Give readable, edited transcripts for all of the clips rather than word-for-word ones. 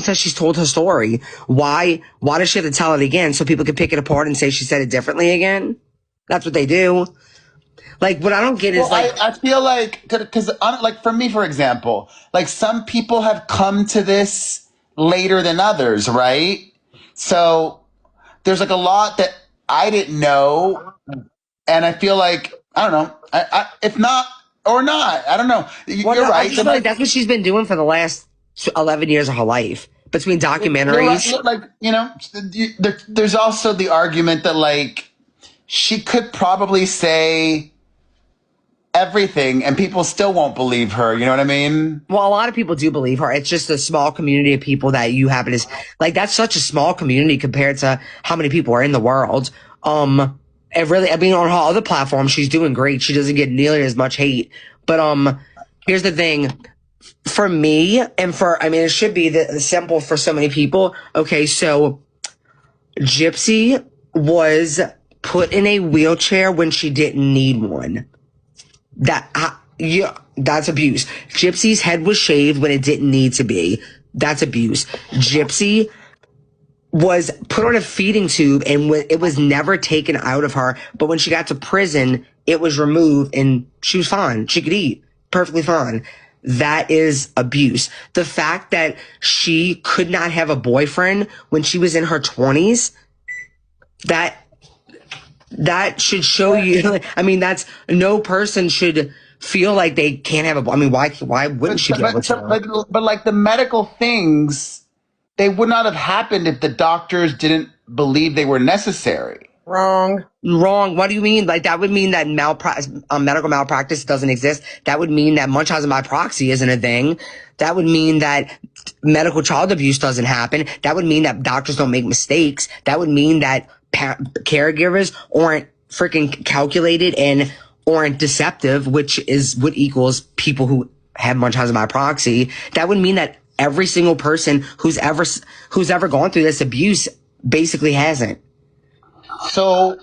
says she's told her story. Why does she have to tell it again so people can pick it apart and say she said it differently again? That's what they do. Like, what I don't get is I feel like, because like for me, for example, like some people have come to this later than others, right? So there's like a lot that I didn't know, and I feel like I don't know. If not or not, I don't know. well, You're no, I right. just feel like that's what she's been doing for the last 11 years of her life between You're right. documentaries. Like there's also the argument that like she could probably say everything and people still won't believe her. You know what I mean? Well, a lot of people do believe her. It's just a small community of people that you happen to like. That's such a small community compared to how many people are in the world. It really, I mean, on her other platforms, she's doing great. She doesn't get nearly as much hate. But here's the thing. For me, and I mean, it should be the simple for so many people. Okay, so Gypsy was put in a wheelchair when she didn't need one. Yeah, that's abuse. Gypsy's head was shaved when it didn't need to be. That's abuse. Gypsy was put on a feeding tube and it was never taken out of her. But when she got to prison, it was removed and she was fine. She could eat perfectly fine. That is abuse. The fact that she could not have a boyfriend when she was in her 20s, that should show you. I mean, that's no person should feel like they can't have a. I mean, why wouldn't she be able to? But like the medical things, they would not have happened if the doctors didn't believe they were necessary. Wrong. What do you mean? Like that would mean that medical malpractice doesn't exist. That would mean that Munchausen by proxy isn't a thing. That would mean that medical child abuse doesn't happen. That would mean that doctors don't make mistakes. That would mean that caregivers aren't freaking calculated and aren't deceptive, which is what equals people who have Munchausen by proxy. That would mean that every single person who's ever gone through this abuse basically hasn't. So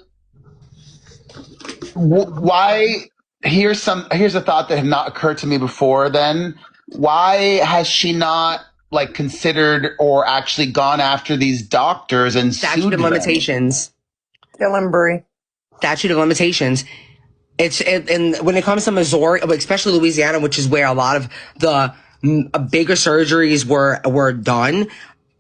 why? Here's a thought that had not occurred to me before. Then why has she not like considered or actually gone after these doctors and Statute of limitations. Embry. Statute of limitations. And when it comes to Missouri, especially Louisiana, which is where a lot of the bigger surgeries were done.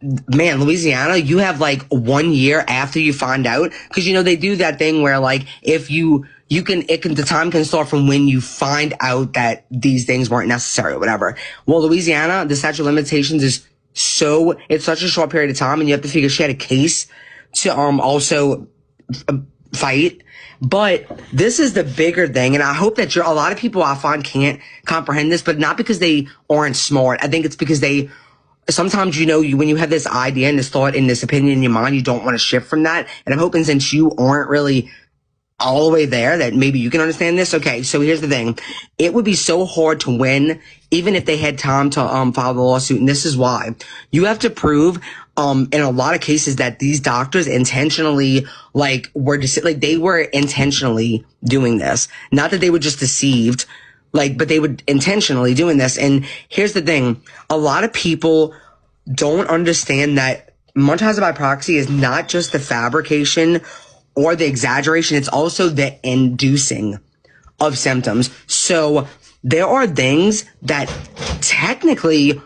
Man, Louisiana, you have like 1 year after you find out, because they do that thing where like if the time can start from when you find out that these things weren't necessary or whatever. Well, Louisiana, the statute of limitations it's such a short period of time, and you have to figure she had a case to also fight. But this is the bigger thing, and I hope that a lot of people I find can't comprehend this, but not because they aren't smart. I think it's because sometimes, when you have this idea and this thought and this opinion in your mind, you don't want to shift from that. And I'm hoping since you aren't really all the way there that maybe you can understand this. Okay, so here's the thing. It would be so hard to win, even if they had time to file the lawsuit. And this is why. You have to prove in a lot of cases that these doctors intentionally they were intentionally doing this. Not that they were just deceived. But they would intentionally doing this. And here's the thing. A lot of people don't understand that Munchausen by proxy is not just the fabrication or the exaggeration. It's also the inducing of symptoms. So there are things that technically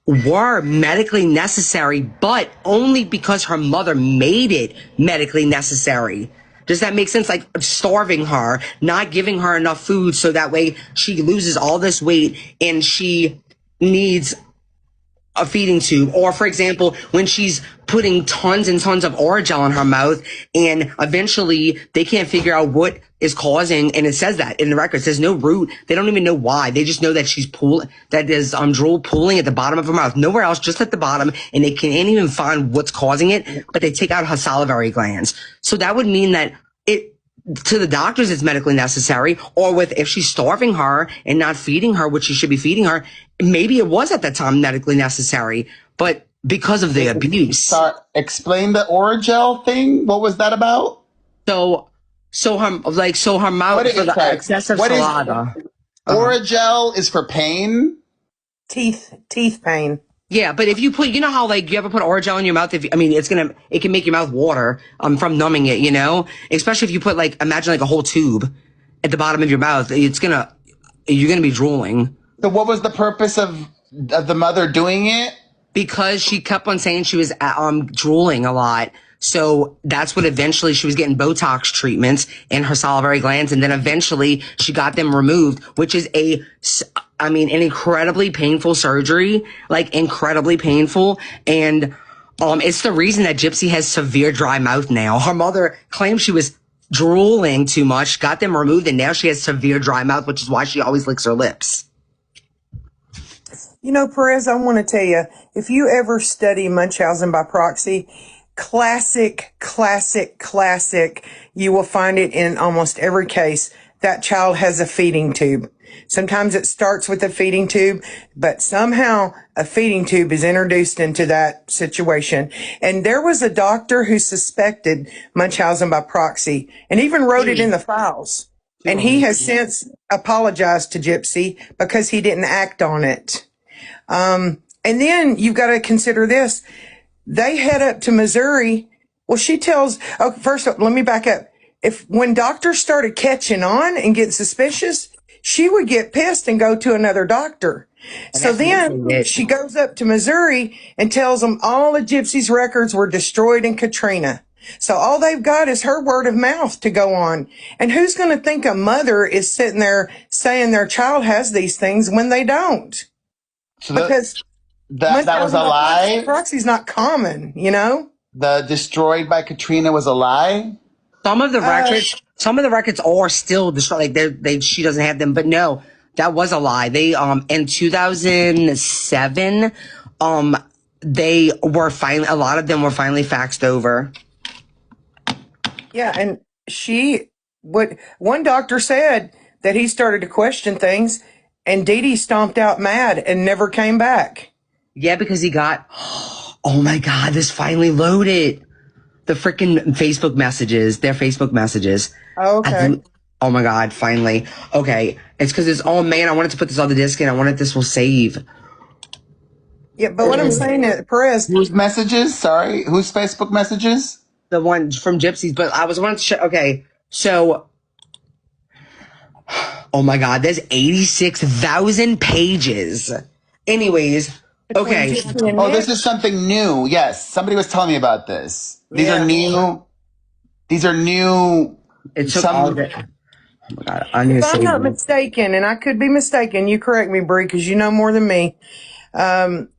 were medically necessary, but only because her mother made it medically necessary. Does that make sense? Like starving her, not giving her enough food so that way she loses all this weight and she needs a feeding tube. Or for example, when she's putting tons and tons of Orajel in her mouth and eventually they can't figure out what is causing, and it says that in the records, there's no root. They don't even know why. They just know that that there's drool pooling at the bottom of her mouth, nowhere else, just at the bottom, and they can't even find what's causing it, but they take out her salivary glands. So that would mean that to the doctors, it's medically necessary, or if she's starving her and not feeding her, which she should be feeding her, maybe it was at that time medically necessary, but because of the abuse. Sorry, explain the Orajel thing. What was that about? So her mouth for the excessive saliva. Orajel is for pain? Teeth pain. Yeah, but if you put, you know how like you ever put Orajel in your mouth? If I mean, it can make your mouth water from numbing it, you know. Especially if you put like, imagine like a whole tube at the bottom of your mouth, you're gonna be drooling. So what was the purpose of the mother doing it? Because she kept on saying she was drooling a lot. So that's what eventually she was getting Botox treatments in her salivary glands. And then eventually she got them removed, which is an incredibly painful surgery, like incredibly painful. And, it's the reason that Gypsy has severe dry mouth now. Her mother claimed she was drooling too much, got them removed, and now she has severe dry mouth, which is why she always licks her lips. You know, Perez, I want to tell you, if you ever study Munchausen by proxy, classic, you will find it in almost every case. That child has a feeding tube. Sometimes it starts with a feeding tube, but somehow a feeding tube is introduced into that situation. And there was a doctor who suspected Munchausen by proxy and even wrote it in the files. And he has since apologized to Gypsy because he didn't act on it. And then you've got to consider this. They head up to Missouri. Well, first up, let me back up. When doctors started catching on and getting suspicious, she would get pissed and go to another doctor. So then she goes up to Missouri and tells them all of Gypsy's records were destroyed in Katrina. So all they've got is her word of mouth to go on. And who's going to think a mother is sitting there saying their child has these things when they don't? So Because that was a lie? Proxy's not common, you know? The destroyed by Katrina was a lie? Some of the records are still destroyed. Like she doesn't have them, but no, that was a lie. They, in 2007, they were a lot of them were finally faxed over. Yeah. And one doctor said that he started to question things and Dee Dee stomped out mad and never came back. Yeah, because he got, oh my God, this finally loaded. The freaking Facebook messages, their Facebook messages. Oh, okay. Oh my God, finally. Okay. It's because I wanted to put this on the disc and I wanted this will save. Yeah, but what I'm saying is, Perez. Whose messages? Sorry. Whose Facebook messages? The one from Gypsy's, but I wanted to show, okay. So, oh my God, there's 86,000 pages. Anyways, okay. Oh, this is something new. Yes. Somebody was telling me about this. These are new. It took all of it. Oh my God. If I'm not mistaken, and I could be mistaken, you correct me, Bree, because you know more than me. In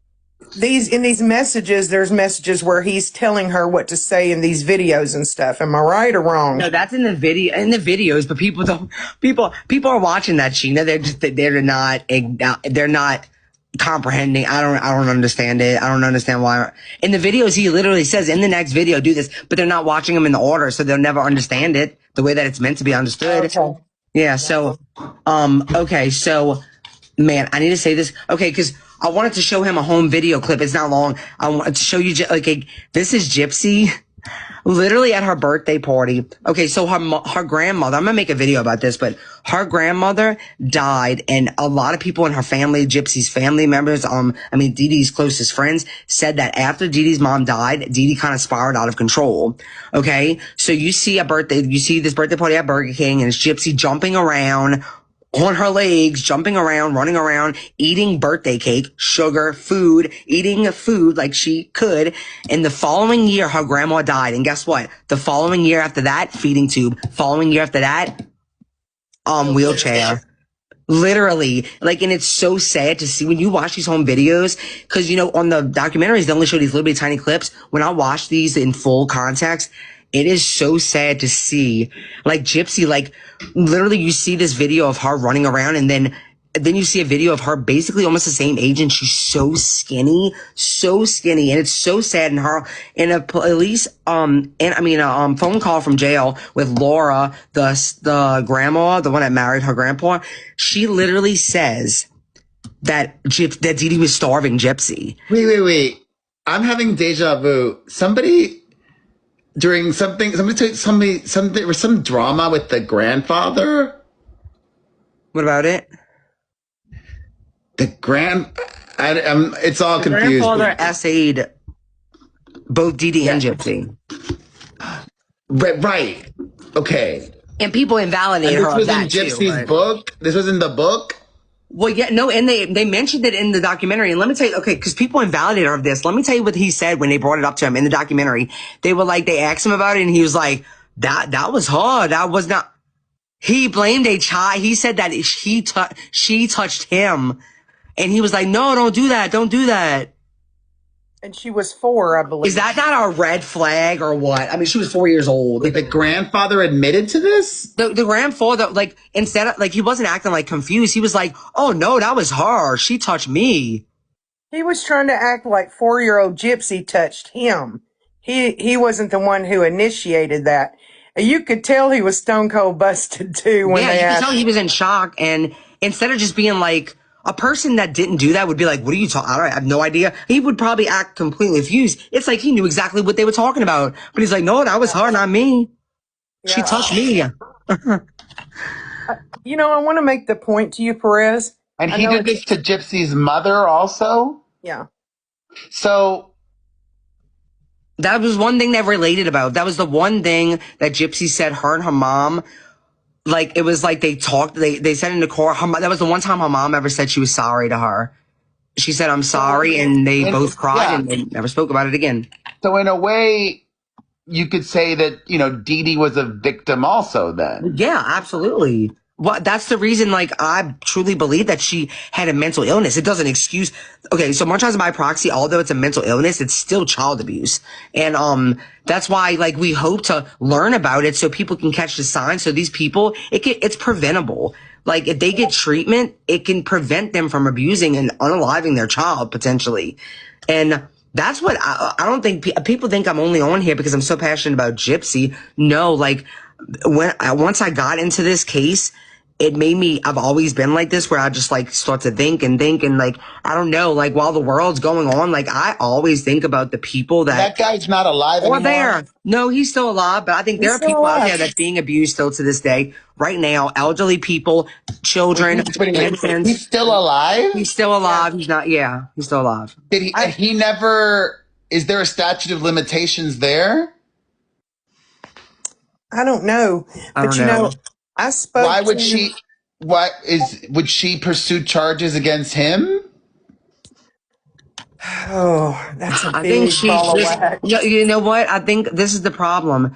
these messages, there's messages where he's telling her what to say in these videos and stuff. Am I right or wrong? No, that's in the videos, but people are watching that, Sheena. They're not comprehending. I don't understand it. I don't understand why. In the videos, he literally says, in the next video, do this, but they're not watching them in the order, so they'll never understand it the way that it's meant to be understood. Okay. Yeah. So, okay. So, man, I need to say this. Okay. Cause I wanted to show him a home video clip. It's not long. I wanted to show you, this is Gypsy. Literally at her birthday party. Okay, so her grandmother, I'm gonna make a video about this, but her grandmother died, and a lot of people in her family, Gypsy's family members, Dee Dee's closest friends, said that after Dee Dee's mom died, Dee Dee kind of spiraled out of control. Okay, so you see this birthday party at Burger King, and it's Gypsy jumping around on her legs, jumping around, running around, eating birthday cake, sugar, food, eating food like she could. And the following year, her grandma died. And guess what? The following year after that, feeding tube. Following year after that, wheelchair. Literally. And it's so sad to see when you watch these home videos, because, on the documentaries, they only show these little bitty tiny clips. When I watch these in full context, it is so sad to see, Gypsy, literally you see this video of her running around, and then you see a video of her basically almost the same age, and she's so skinny, and it's so sad. And her, in a police, phone call from jail with Laura, the grandma, the one that married her grandpa, she literally says that Dee Dee was starving Gypsy. Wait. I'm having deja vu. There was some drama with the grandfather. What about it? The it's all The confused. grandfather essayed both Dee Dee and Gypsy. Right. Okay. And people invalidated And her this of was in that too. Gypsy's But, book? This was in the book? well, yeah, no, and they mentioned it in the documentary. And let me tell you, okay, because people invalidated her of this. Let me tell you what he said when they brought it up to him in the documentary. They were like, they asked him about it, and he was like, that was hard. That was not. He blamed a child. He said that she touched him, and he was like, no, don't do that. Don't do that. And she was 4, I believe. Is that not a red flag or what? I mean, she was 4 years old. Wait, the grandfather admitted to this? The grandfather, like, instead of, like, he wasn't acting like confused. He was like, oh no, that was her. She touched me. He was trying to act like 4-year-old Gypsy touched him. He wasn't the one who initiated that. You could tell he was stone cold busted too when Yeah, they you could asked. tell he was in shock. And instead of just being like, a person that didn't do that would be like, what are you talking? I have no idea. He would probably act completely confused. It's like he knew exactly what they were talking about. But he's like, no, that was her, not me. She Yeah. touched me. You know, I want to make the point to you, Perez. And I he know did this to Gypsy's mother also? Yeah. So That was one thing that related about. That was the one thing that Gypsy said her and her mom, like, it was like they talked, they said in the car, that was the one time her mom ever said she was sorry to her. She said, I'm sorry, and they both cried and they never spoke about it again. So in a way, you could say that, Dee Dee was a victim also then. Yeah, absolutely. Well, that's the reason, like, I truly believe that she had a mental illness. It doesn't excuse. Okay, so Munchausen by proxy, although it's a mental illness, it's still child abuse. And that's why, like, we hope to learn about it so people can catch the signs. So these people, it's preventable. Like, if they get treatment, it can prevent them from abusing and unaliving their child, potentially. And that's what I don't think people think I'm only on here because I'm so passionate about Gypsy. No, like, once I got into this case, it made me, I've always been like this where I just like start to think and like, I don't know, like while the world's going on, like I always think about the people That guy's not alive or anymore. there. No, he's still alive, but I think there are people out there that's being abused still to this day. Right now, elderly people, children, infants. He's still alive? He's still alive. He's not, he's still alive. Did he never, is there a statute of limitations there? I don't know. But you know, I spoke Why would would she pursue charges against him? Oh, that's a I big think ball of wax. you know what? I think this is the problem.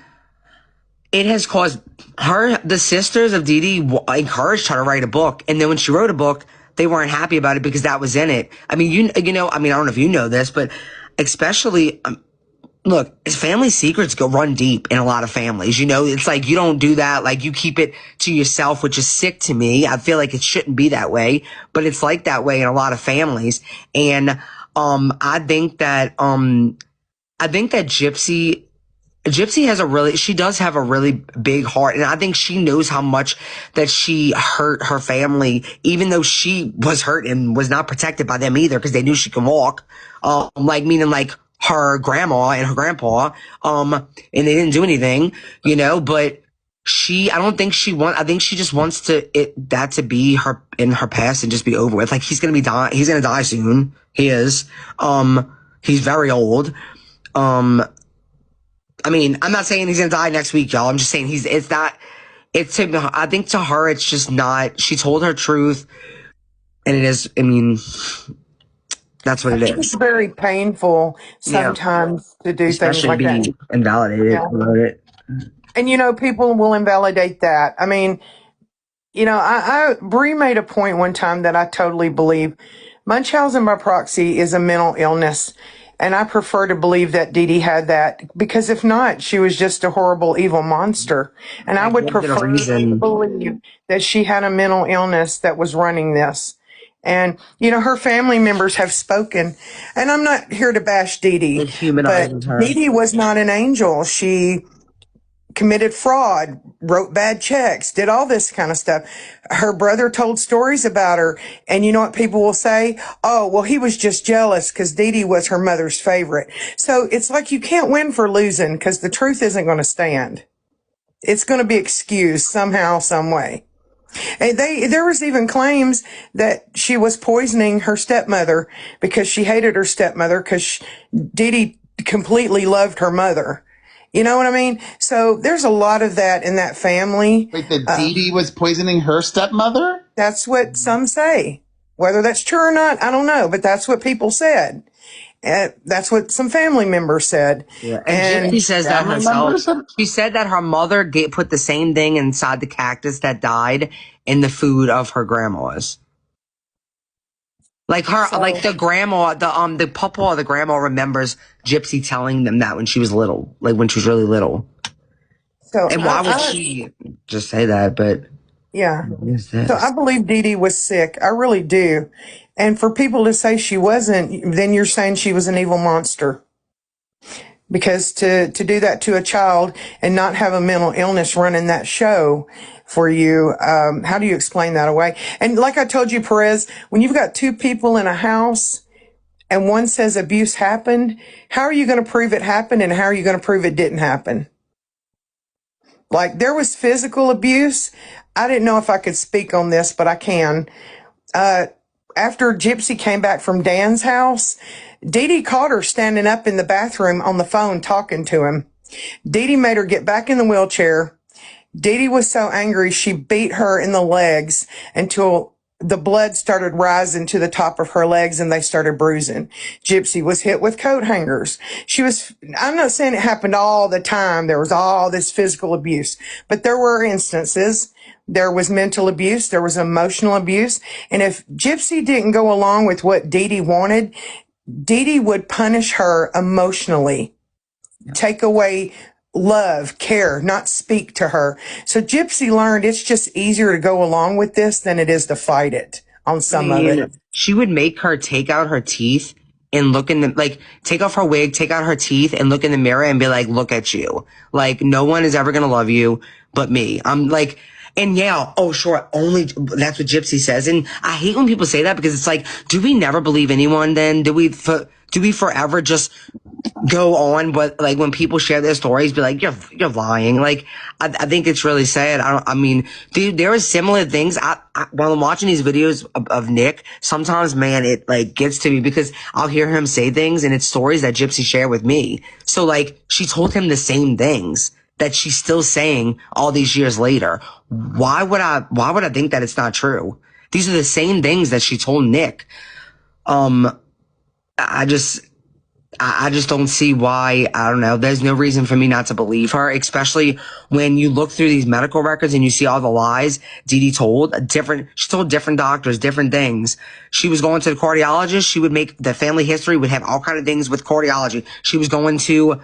It has caused the sisters of Dee Dee encouraged her to write a book. And then when she wrote a book, they weren't happy about it because that was in it. I mean, I don't know if you know this, but especially, look, family secrets run deep in a lot of families. It's like you don't do that. Like you keep it to yourself, which is sick to me. I feel like it shouldn't be that way, but it's like that way in a lot of families. And I think that Gypsy she does have a really big heart. And I think she knows how much that she hurt her family, even though she was hurt and was not protected by them either because they knew she could walk. Meaning her grandma and her grandpa, and they didn't do anything, but I think she just wants that to be her in her past and just be over with. Like he's going to die soon. He is. He's very old. I mean, I'm not saying he's going to die next week, y'all. I'm just saying I think to her, it's just not, she told her truth and it is, that's what it is. It's very painful sometimes to do Especially things like that. Invalidated about it. And people will invalidate that. I mean, Bree made a point one time that I totally believe. Munchausen by proxy is a mental illness. And I prefer to believe that Dee Dee had that because if not, she was just a horrible, evil monster. And I would prefer to believe that she had a mental illness that was running this. And, her family members have spoken. And I'm not here to bash Dee Dee. But Dee Dee was not an angel. She committed fraud, wrote bad checks, did all this kind of stuff. Her brother told stories about her. And you know what people will say? Oh, well, he was just jealous because Dee Dee was her mother's favorite. So it's like you can't win for losing because the truth isn't going to stand. It's going to be excused somehow, some way. And there was even claims that she was poisoning her stepmother because she hated her stepmother because Dee Dee completely loved her mother. You know what I mean? So there's a lot of that in that family. Wait, that Dee Dee was poisoning her stepmother? That's what some say. Whether that's true or not, I don't know, but that's what people said. That's what some family members said. Yeah. And Gypsy says that family herself. members have- She said that her mother put the same thing inside the cactus that died in the food of her grandma's. Like like the grandma, the papa or the grandma remembers Gypsy telling them that when she was little, like when she was really little. So And why would she just say that? But yeah. what is this? So I believe Dee Dee was sick. I really do. And for people to say she wasn't, then you're saying she was an evil monster. Because to do that to a child and not have a mental illness running that show for you, how do you explain that away? And like I told you, Perez, when you've got two people in a house and one says abuse happened, how are you going to prove it happened and how are you going to prove it didn't happen? Like there was physical abuse. I didn't know if I could speak on this, but I can. After Gypsy came back from Dan's house, Dee Dee caught her standing up in the bathroom on the phone talking to him. Dee Dee made her get back in the wheelchair. Dee Dee was so angry, she beat her in the legs until the blood started rising to the top of her legs and they started bruising. Gypsy was hit with coat hangers. I'm not saying it happened all the time. There was all this physical abuse, but there were instances. There was mental abuse. There was emotional abuse. And if Gypsy didn't go along with what Dee Dee wanted, Dee Dee would punish her emotionally, take away love, care, not speak to her. So Gypsy learned it's just easier to go along with this than it is to fight it on some of it. She would make her take out her teeth and look in the, like, take off her wig, take out her teeth and look in the mirror and be like, look at you. Like, no one is ever going to love you but me. I'm like, and yeah, oh sure, only, that's what Gypsy says. And I hate when people say that because it's like, do we never believe anyone then? Do we forever just go on? But like when people share their stories, be like, you're lying. Like, I think it's really sad. I mean, dude, there are similar things. While I'm watching these videos of Nick, sometimes, man, it like gets to me because I'll hear him say things and it's stories that Gypsy shared with me. So like, she told him the same things that she's still saying all these years later. Why would I think that it's not true? These are the same things that she told Nick. I just don't see why. I don't know. There's no reason for me not to believe her, especially when you look through these medical records and you see all the lies Dee Dee told. She told different doctors, different things. She was going to the cardiologist. She would make the family history would have all kind of things with cardiology. She was going to,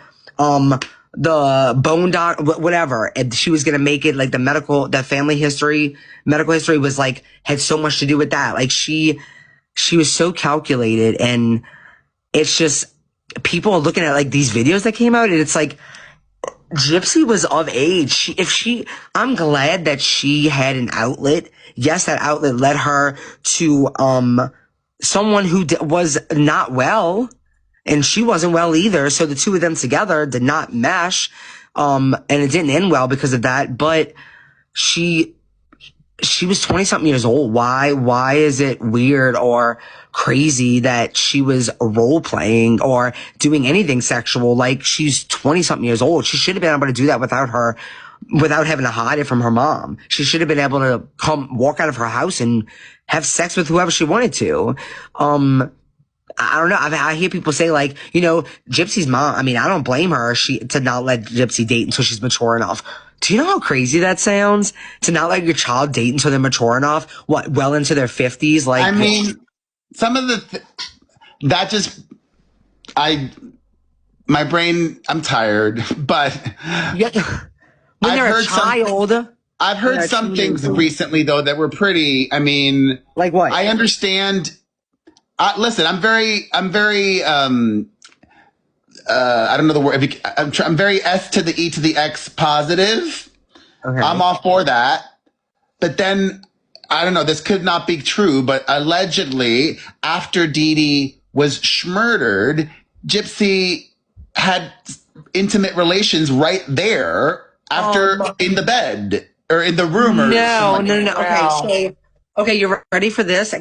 the bone doc, whatever. And she was going to make it like the family history, medical history was like, had so much to do with that. Like she was so calculated, and it's just, people are looking at like these videos that came out and it's like, Gypsy was of age. I'm glad that she had an outlet. Yes, that outlet led her to, someone who was not well. And she wasn't well either. So the two of them together did not mesh. And it didn't end well because of that. But she was 20 something years old. Why is it weird or crazy that she was role playing or doing anything sexual? Like, she's 20 something years old. She should have been able to do that without having to hide it from her mom. She should have been able to walk out of her house and have sex with whoever she wanted to. I don't know. I hear people say like, Gypsy's mom, I mean, I don't blame her to not let Gypsy date until she's mature enough. Do you know how crazy that sounds? To not let your child date until they're mature enough? Well into their 50s? Like, I mean, some of that just, my brain, I'm tired, but when they're a child. I've heard some things recently though that were pretty, I mean. Like what? I understand. Listen, I'm very, I don't know the word. I'm very S to the E to the X positive. Okay. I'm all for that. But then, I don't know, this could not be true, but allegedly, after Dee Dee was murdered, Gypsy had intimate relations right there in the bed. or in the rumors. No, no, no, no. Wow. Okay, so okay, you're ready for this?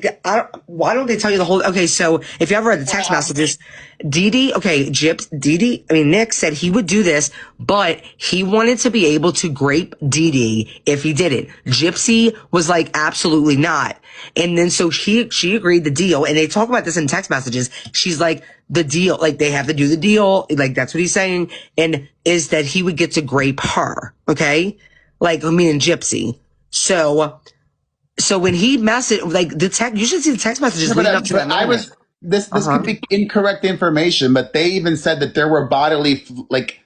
Why don't they tell you the whole? Okay, so if you ever read the text messages, Nick said he would do this, but he wanted to be able to grape Dee if he did it. Gypsy was like, absolutely not. And then so she agreed the deal, and they talk about this in text messages. She's like, the deal, like they have to do the deal, like that's what he's saying, and is that he would get to grape her, okay? Like, I mean, in Gypsy. So when he messaged, like the text, you should see the text messages Yeah, leading up to that moment. This could be incorrect information, but they even said that there were bodily like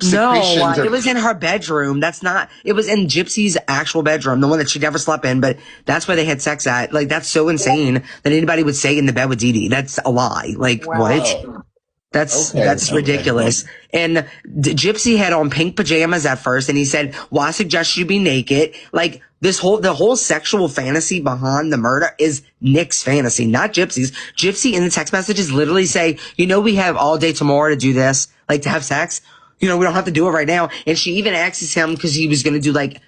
secretions. No, it was in her bedroom. It was in Gypsy's actual bedroom, the one that she never slept in, but that's where they had sex at. Like, that's so insane that anybody would say in the bed with Dee. That's a lie. Like, what? That's ridiculous. And Gypsy had on pink pajamas at first, and he said, well, I suggest you be naked. Like, the whole sexual fantasy behind the murder is Nick's fantasy, not Gypsy's. Gypsy in the text messages literally say, we have all day tomorrow to do this, like to have sex. We don't have to do it right now. And she even asks him, because he was going to do like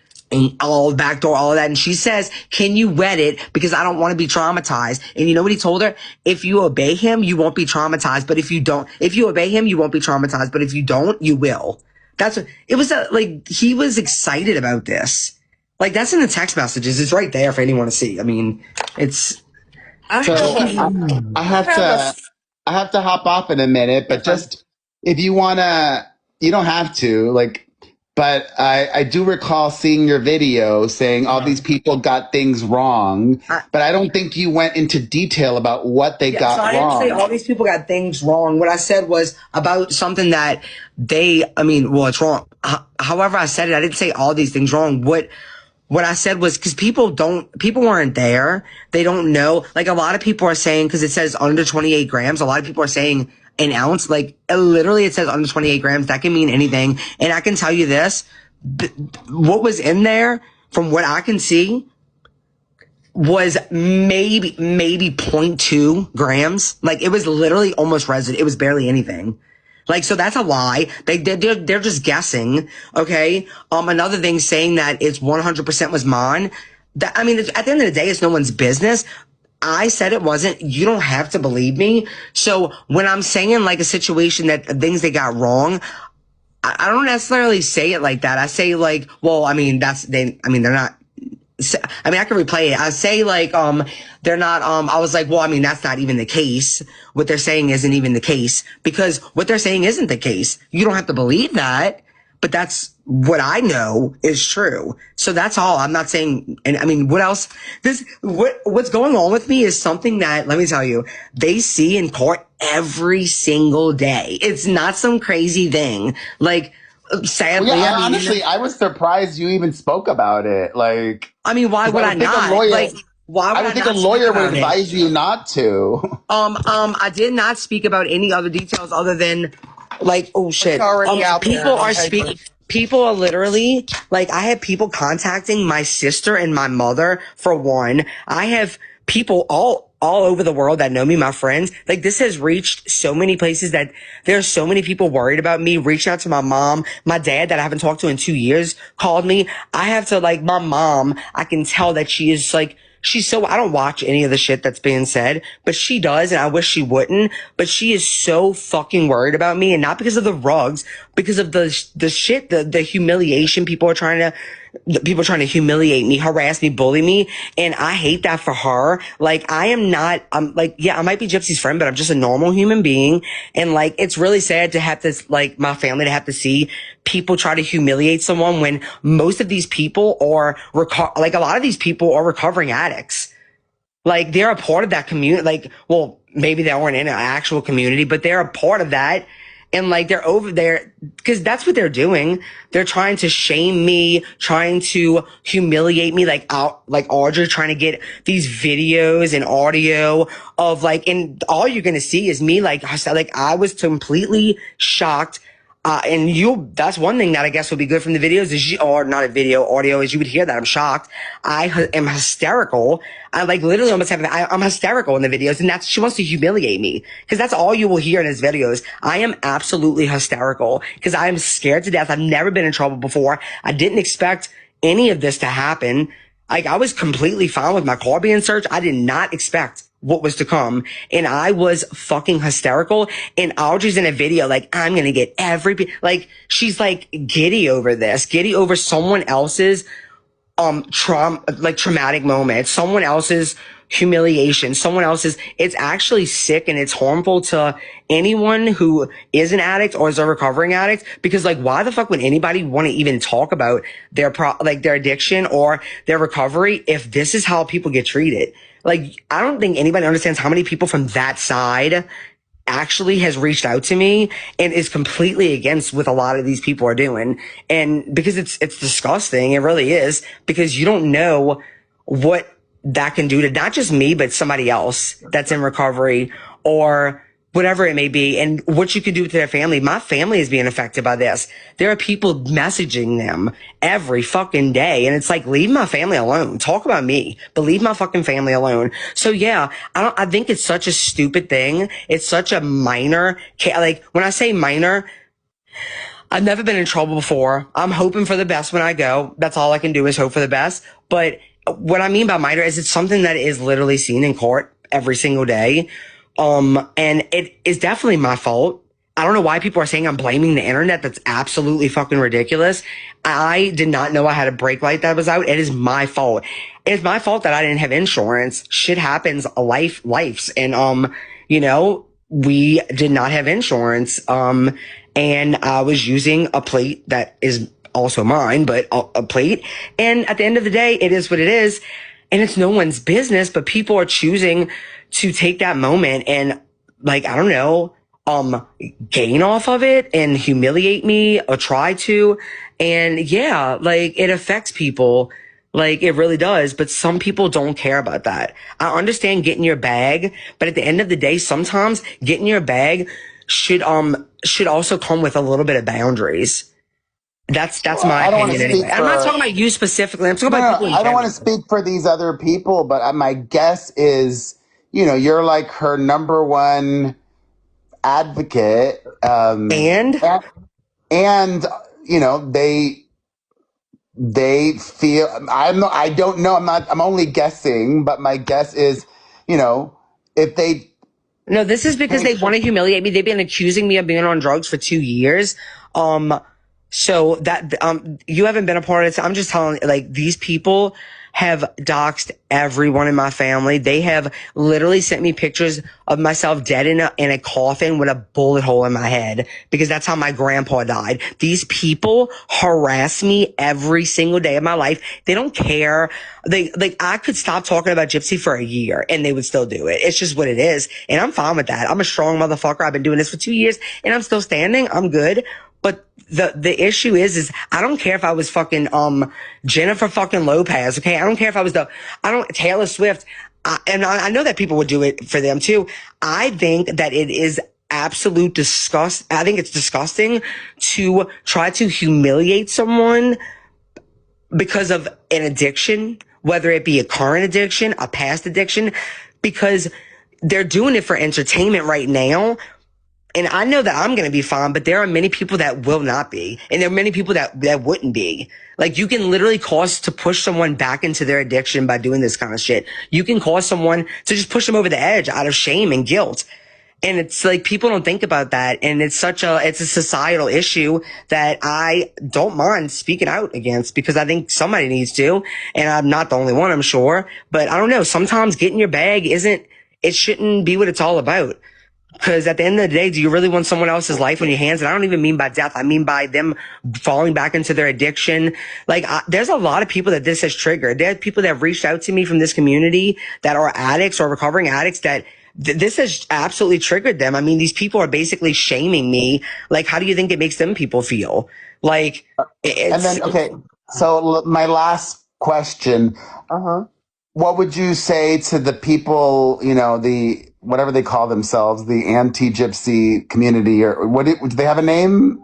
all backdoor, all of that. And she says, can you wet it? Because I don't want to be traumatized. And you know what he told her? If you obey him, you won't be traumatized. But if you obey him, you won't be traumatized. But if you don't, you will. That's what it was. Like, he was excited about this. Like, that's in the text messages. It's right there for anyone to see. I mean, it's. So I have to hop off in a minute, but just if you wanna, you don't have to, like, but I do recall seeing your video saying all these people got things wrong, but I don't think you went into detail about what they got so I wrong. didn't say all these people got things wrong. What I said was about something that it's wrong. However I said it, I didn't say all these things wrong. What I said was, because people weren't there. They don't know. Like, a lot of people are saying, because it says under 28 grams, a lot of people are saying an ounce. Like, literally it says under 28 grams. That can mean anything. And I can tell you this, what was in there, from what I can see, was maybe 0.2 grams. Like, it was literally almost residue. It was barely anything. Like, so that's a lie. They're just guessing. Okay. Another thing saying that it's 100% was mine. At the end of the day, it's no one's business. I said it wasn't. You don't have to believe me. So when I'm saying like a situation that things they got wrong, I don't necessarily say it like that. I say like, well, they're not. I can replay it. I say like, they're not, I was like, well, that's not even the case. What they're saying isn't even the case, because what they're saying isn't the case. You don't have to believe that, but that's what I know is true. So that's all. I'm not saying, and what else? What's going on with me is something that, let me tell you, they see in court every single day. It's not some crazy thing. Like, sadly, honestly, I was surprised you even spoke about it. Like, why would I not? I would think a lawyer would advise you not to. I did not speak about any other details other than, like, oh shit. People are literally, like, I have people contacting my sister and my mother, for one. I have people all over the world that know me, my friends. Like, this has reached so many places that there's so many people worried about me. Reaching out to my mom, my dad that I haven't talked to in 2 years called me. I have to, like, my mom, I can tell that she is like, I don't watch any of the shit that's being said, but she does, and I wish she wouldn't, but she is so fucking worried about me, and not because of the rugs, because of the shit, the humiliation people are trying to humiliate me, harass me, bully me, and I hate that for her. Like, I might be Gypsy's friend, but I'm just a normal human being, and like, it's really sad to have to, like, my family to have to see people try to humiliate someone when most of these people are, a lot of these people are recovering addicts. Like, they're a part of that community. Like, well, maybe they weren't in an actual community, but they're a part of that. And like, they're over there because that's what they're doing. They're trying to shame me, trying to humiliate me, like Audrey trying to get these videos and audio of like, and all you're going to see is me, like I was completely shocked. That's one thing that I guess would be good from the videos is or not a video, audio, is you would hear that I'm shocked. I am hysterical. I like literally almost I'm hysterical in the videos, and she wants to humiliate me because that's all you will hear in his videos. I am absolutely hysterical because I am scared to death. I've never been in trouble before. I didn't expect any of this to happen. Like, I was completely fine with my car being searched. I did not expect what was to come. And I was fucking hysterical. And Audrey's in a video like, I'm going to get like, she's like giddy over this, giddy over someone else's traumatic moment, someone else's humiliation, someone else's. It's actually sick and it's harmful to anyone who is an addict or is a recovering addict, because like, why the fuck would anybody want to even talk about their their addiction or their recovery if this is how people get treated? Like, I don't think anybody understands how many people from that side actually has reached out to me and is completely against what a lot of these people are doing. And because it's disgusting. It really is, because you don't know what that can do to not just me, but somebody else that's in recovery or whatever it may be, and what you can do to their family. My family is being affected by this. There are people messaging them every fucking day. And it's like, leave my family alone. Talk about me, but leave my fucking family alone. So yeah, I think it's such a stupid thing. It's such a minor, like when I say minor, I've never been in trouble before. I'm hoping for the best when I go. That's all I can do is hope for the best. But what I mean by minor is it's something that is literally seen in court every single day. And it is definitely my fault. I don't know why people are saying I'm blaming the internet. That's absolutely fucking ridiculous. I did not know I had a brake light that was out. It is my fault. It's my fault that I didn't have insurance. Shit happens, lives. And, you know, we did not have insurance. And I was using a plate that is also mine, but a plate. And at the end of the day, it is what it is. And it's no one's business, but people are choosing to take that moment and, like, I don't know, gain off of it and humiliate me or try to. And yeah, like, it affects people. Like, it really does. But some people don't care about that. I understand getting your bag, but at the end of the day, sometimes getting your bag should also come with a little bit of boundaries. That's my opinion anyway. I'm not talking about you specifically. I'm talking about people in general. I don't want to speak for these other people, but my guess is, you know, you're like her number one advocate. And you know, they feel, I don't know. I'm only guessing, but my guess is, you know, if they. No, this is because they want to humiliate me. They've been accusing me of being on drugs for 2 years. So that, you haven't been a part of it. So I'm just telling, like, these people have doxed everyone in my family. They have literally sent me pictures of myself dead in a coffin with a bullet hole in my head, because that's how my grandpa died. These people harass me every single day of my life. They don't care. I could stop talking about Gypsy for a year and they would still do it. It's just what it is. And I'm fine with that. I'm a strong motherfucker. I've been doing this for 2 years and I'm still standing. I'm good. But the issue is I don't care if I was fucking, Jennifer fucking Lopez. Okay. I don't care if I was Taylor Swift. And I know that people would do it for them too. I think that it is absolute disgust. I think it's disgusting to try to humiliate someone because of an addiction, whether it be a current addiction, a past addiction, because they're doing it for entertainment right now. And I know that I'm going to be fine, but there are many people that will not be. And there are many people that wouldn't be. Like, you can literally cause to push someone back into their addiction by doing this kind of shit. You can cause someone to just push them over the edge out of shame and guilt. And it's like, people don't think about that. And it's a societal issue that I don't mind speaking out against, because I think somebody needs to. And I'm not the only one, I'm sure. But I don't know. Sometimes getting your bag it shouldn't be what it's all about. Because at the end of the day, do you really want someone else's life on your hands? And I don't even mean by death. I mean by them falling back into their addiction. Like, there's a lot of people that this has triggered. There are people that have reached out to me from this community that are addicts or recovering addicts that this has absolutely triggered them. I mean, these people are basically shaming me. Like, how do you think it makes them people feel? Like, and then, okay, so my last question. What would you say to the people, you know, whatever they call themselves, the anti-Gypsy community, or do they have a name?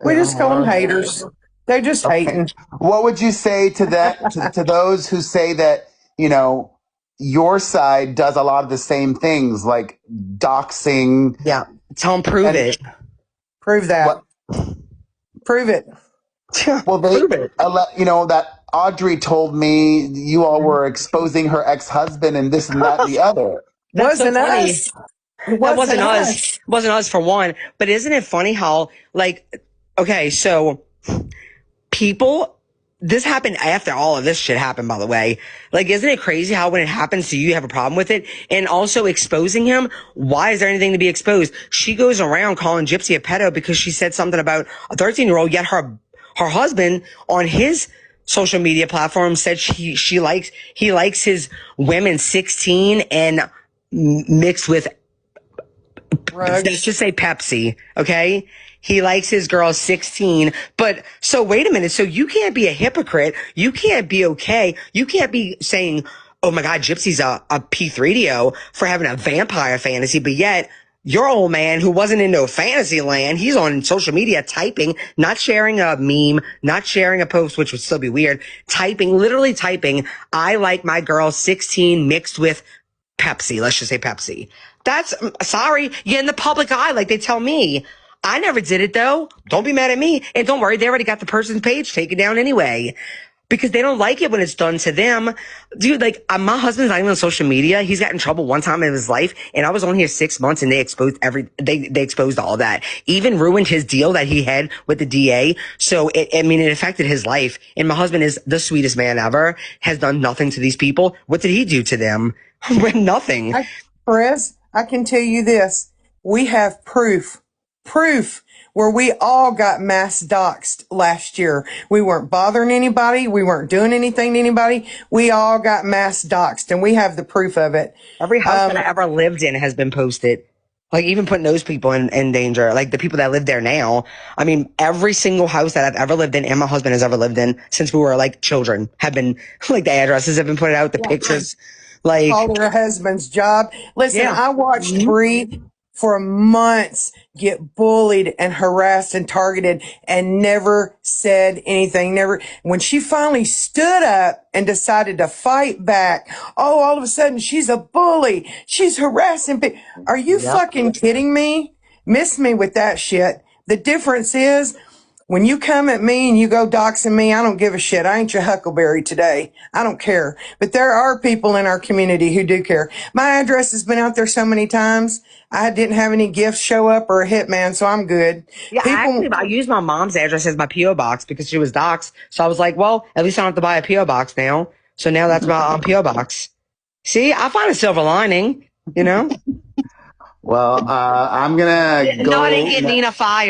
We just call them haters. They're just hating. What would you say to that, to those who say that, you know, your side does a lot of the same things, like doxing? Yeah. Tell them, prove it. Prove that. Prove it. Well, Prove it. that Audrey told me you all were exposing her ex-husband and this and that and the other. That's so Wasn't funny. us. It That wasn't wasn't us. us. Wasn't us for one. But isn't it funny how, like, okay, so people, this happened after all of this shit happened, by the way. Like, isn't it crazy how when it happens to you, you have a problem with it? And also exposing him. Why is there anything to be exposed? She goes around calling Gypsy a pedo because she said something about a 13-year-old, yet her husband on his social media platform said he likes his women 16 and mixed with, let's Drugs. just say Pepsi, okay? He likes his girl 16. But so wait a minute. So you can't be a hypocrite. You can't be okay. You can't be saying, oh my God, Gypsy's a P3DO for having a vampire fantasy. But yet your old man who wasn't in no fantasy land, he's on social media typing, not sharing a meme, not sharing a post, which would still be weird, literally typing, I like my girl 16 mixed with Pepsi. Let's just say Pepsi. That's, sorry, you're in the public eye like they tell me. I never did it though. Don't be mad at me. And don't worry, they already got the person's page taken down anyway. Because they don't like it when it's done to them. Dude, like, my husband's not even on social media. He's got in trouble one time in his life, and I was on here 6 months, and they exposed they exposed all that. Even ruined his deal that he had with the DA. So, it affected his life. And my husband is the sweetest man ever, has done nothing to these people. What did he do to them? Nothing. Perez, I can tell you this. We have proof where we all got mass doxxed last year. We weren't bothering anybody. We weren't doing anything to anybody. We all got mass doxxed, and we have the proof of it. Every house that I ever lived in has been posted. Like, even putting those people in danger. Like, the people that live there now. I mean, every single house that I've ever lived in and my husband has ever lived in since we were, like, children have been, like, the addresses have been put out, the pictures. Like, All their husband's job. Listen, yeah. I watched Bree for months get bullied and harassed and targeted and never said anything. Never. When she finally stood up and decided to fight back, oh, all of a sudden she's a bully. She's harassing people. Are you fucking kidding me? Miss me with that shit. The difference is, when you come at me and you go doxing me, I don't give a shit. I ain't your Huckleberry today. I don't care. But there are people in our community who do care. My address has been out there so many times. I didn't have any gifts show up or a hitman, so I'm good. Yeah, I used my mom's address as my P.O. box because she was doxxed. So I was like, well, at least I don't have to buy a P.O. box now. So now that's my P.O. box. See, I find a silver lining, you know? Well, I'm gonna go. No, I didn't get Nina fired.